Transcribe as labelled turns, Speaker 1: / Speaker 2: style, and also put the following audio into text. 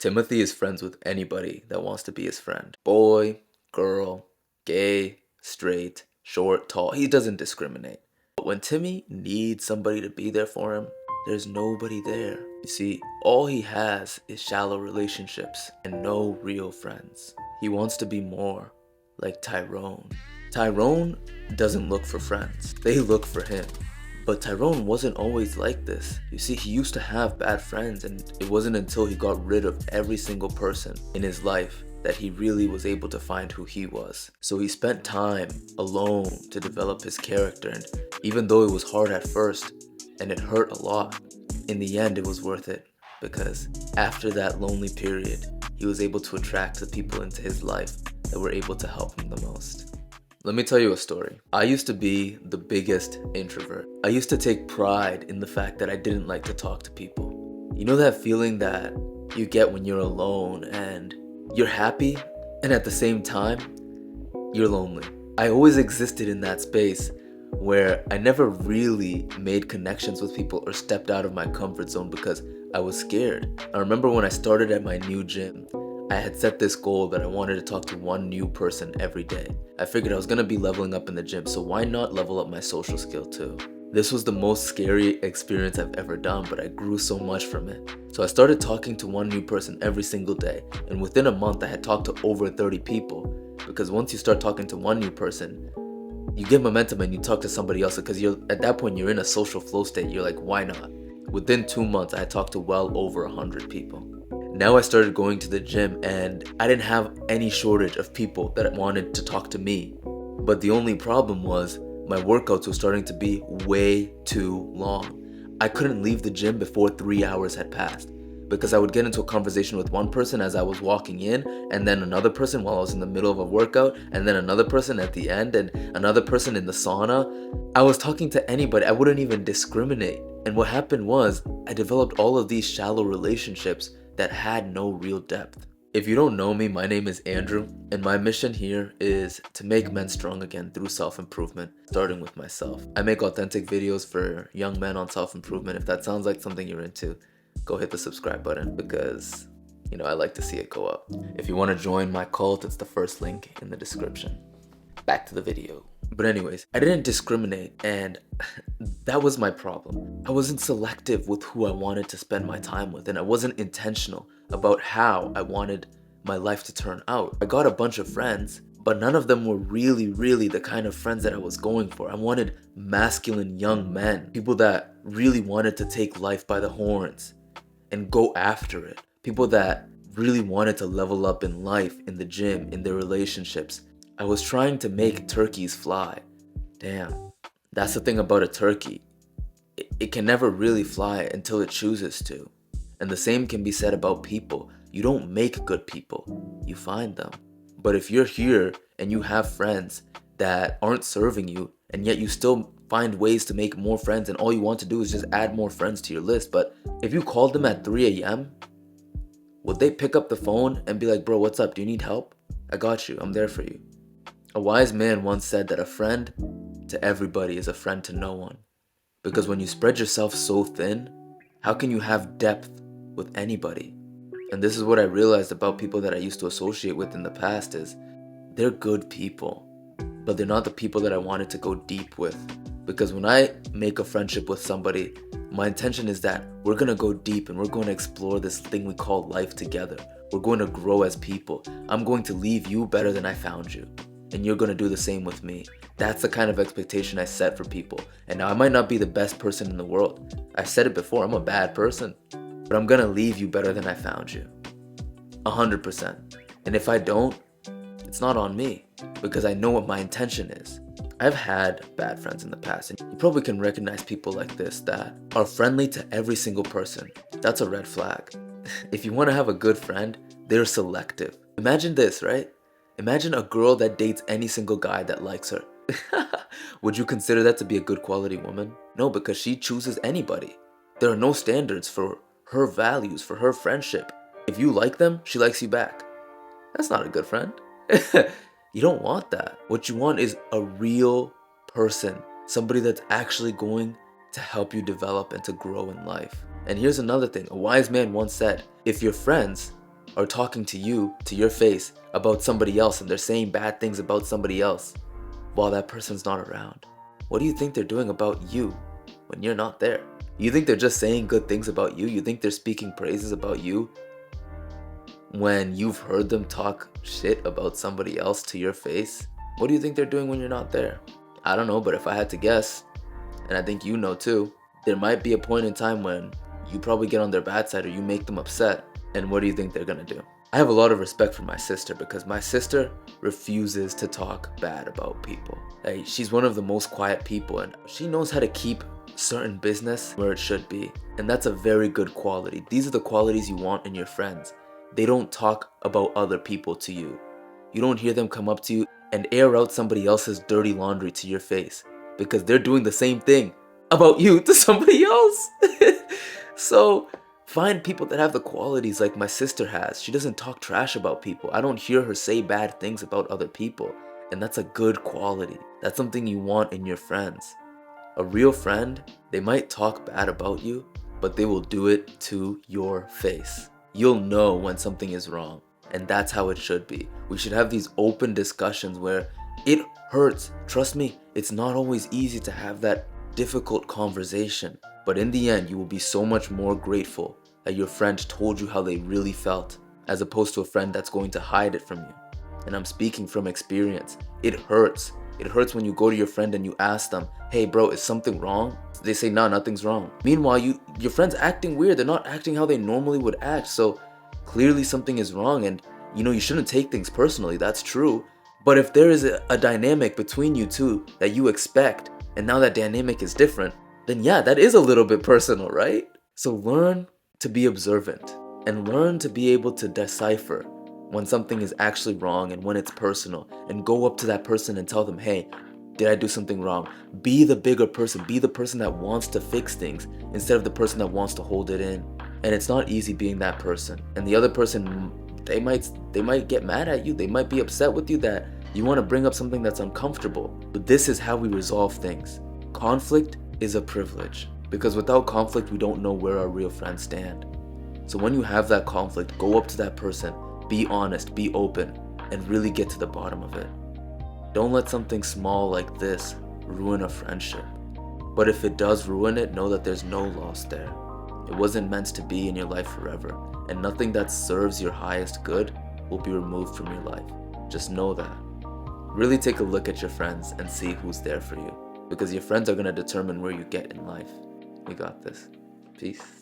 Speaker 1: Timothy is friends with anybody that wants to be his friend. Boy, girl, gay, straight, short, tall, he doesn't discriminate. But when Timmy needs somebody to be there for him, there's nobody there. You see, all he has is shallow relationships and no real friends. He wants to be more like Tyrone. Tyrone doesn't look for friends, they look for him. But Tyrone wasn't always like this. You see, he used to have bad friends, and it wasn't until he got rid of every single person in his life that he really was able to find who he was. So he spent time alone to develop his character, and even though it was hard at first and it hurt a lot, in the end it was worth it, because after that lonely period, he was able to attract the people into his life that were able to help him the most. Let me tell you a story. I used to be the biggest introvert. I used to take pride in the fact that I didn't like to talk to people. You know that feeling that you get when you're alone and you're happy and at the same time, you're lonely. I always existed in that space where I never really made connections with people or stepped out of my comfort zone because I was scared. I remember when I started at my new gym, I had set this goal that I wanted to talk to one new person every day. I figured I was gonna be leveling up in the gym, so why not level up my social skill too? This was the most scary experience I've ever done, but I grew so much from it. So I started talking to one new person every single day, and within a month I had talked to over 30 people. Because once you start talking to one new person, you get momentum and you talk to somebody else, because at that point you're in a social flow state. You're like, why not? Within 2 months I had talked to well over 100 people. Now I started going to the gym and I didn't have any shortage of people that wanted to talk to me. But the only problem was my workouts were starting to be way too long. I couldn't leave the gym before 3 hours had passed, because I would get into a conversation with one person as I was walking in, and then another person while I was in the middle of a workout, and then another person at the end, and another person in the sauna. I was talking to anybody. I wouldn't even discriminate. And what happened was I developed all of these shallow relationships that had no real depth. If you don't know me, my name is Andrew, and my mission here is to make men strong again through self-improvement, starting with myself. I make authentic videos for young men on self-improvement. If that sounds like something you're into, go hit the subscribe button, because I like to see it go up. If you want to join my cult, it's the first link in the description. Back to the video. But anyways, I didn't discriminate, and that was my problem. I wasn't selective with who I wanted to spend my time with, and I wasn't intentional about how I wanted my life to turn out. I got a bunch of friends, but none of them were really the kind of friends that I was going for. I wanted masculine young men, people that really wanted to take life by the horns and go after it. People that really wanted to level up in life, in the gym, in their relationships. I was trying to make turkeys fly. Damn, that's the thing about a turkey. It can never really fly until it chooses to. And the same can be said about people. You don't make good people, you find them. But if you're here and you have friends that aren't serving you, and yet you still find ways to make more friends, and all you want to do is just add more friends to your list. But if you called them at 3 a.m., would they pick up the phone and be like, bro, what's up? Do you need help? I got you. I'm there for you. A wise man once said that a friend to everybody is a friend to no one. Because when you spread yourself so thin, how can you have depth with anybody? And this is what I realized about people that I used to associate with in the past, is they're good people, but they're not the people that I wanted to go deep with. Because when I make a friendship with somebody, my intention is that we're going to go deep and we're going to explore this thing we call life together. We're going to grow as people. I'm going to leave you better than I found you, and you're going to do the same with me. That's the kind of expectation I set for people. And now I might not be the best person in the world. I've said it before, I'm a bad person, but I'm going to leave you better than I found you. 100%. And if I don't, it's not on me, because I know what my intention is. I've had bad friends in the past, and you probably can recognize people like this that are friendly to every single person. That's a red flag. If you want to have a good friend, they're selective. Imagine this, right? Imagine a girl that dates any single guy that likes her. Would you consider that to be a good quality woman? No, because she chooses anybody. There are no standards for her values, for her friendship. If you like them, she likes you back. That's not a good friend. You don't want that. What you want is a real person, somebody that's actually going to help you develop and to grow in life. And here's another thing. A wise man once said, if you're friends, are talking to you, to your face, about somebody else, and they're saying bad things about somebody else while that person's not around? What do you think they're doing about you when you're not there? You think they're just saying good things about you? You think they're speaking praises about you when you've heard them talk shit about somebody else to your face? What do you think they're doing when you're not there? I don't know, but if I had to guess, and I think you know too, there might be a point in time when you probably get on their bad side or you make them upset, and what do you think they're gonna do? I have a lot of respect for my sister because my sister refuses to talk bad about people. Like, she's one of the most quiet people, and she knows how to keep certain business where it should be, and that's a very good quality. These are the qualities you want in your friends. They don't talk about other people to you. You don't hear them come up to you and air out somebody else's dirty laundry to your face because they're doing the same thing about you to somebody else. So find people that have the qualities like my sister has. She doesn't talk trash about people. I don't hear her say bad things about other people, and that's a good quality. That's something you want in your friends. A real friend, they might talk bad about you, but they will do it to your face. You'll know when something is wrong, and that's how it should be. We should have these open discussions where it hurts. Trust me, it's not always easy to have that difficult conversation, but in the end, you will be so much more grateful that your friend told you how they really felt, as opposed to a friend that's going to hide it from you. And I'm speaking from experience. It hurts. It hurts when you go to your friend and you ask them, hey bro, is something wrong? They say, no, nothing's wrong. Meanwhile, your friend's acting weird. They're not acting how they normally would act. So clearly something is wrong, and you shouldn't take things personally. That's true. But if there is a dynamic between you two that you expect, and now that dynamic is different, then yeah, that is a little bit personal, right? So learn to be observant and learn to be able to decipher when something is actually wrong and when it's personal, and go up to that person and tell them, hey, did I do something wrong? Be the bigger person. Be the person that wants to fix things instead of the person that wants to hold it in. And it's not easy being that person. And the other person, they might get mad at you. They might be upset with you that you want to bring up something that's uncomfortable. But this is how we resolve things. Conflict is a privilege, because without conflict, we don't know where our real friends stand. So when you have that conflict, go up to that person, be honest, be open, and really get to the bottom of it. Don't let something small like this ruin a friendship. But if it does ruin it, know that there's no loss there. It wasn't meant to be in your life forever, and nothing that serves your highest good will be removed from your life. Just know that. Really take a look at your friends and see who's there for you, because your friends are going to determine where you get in life. We got this. Peace.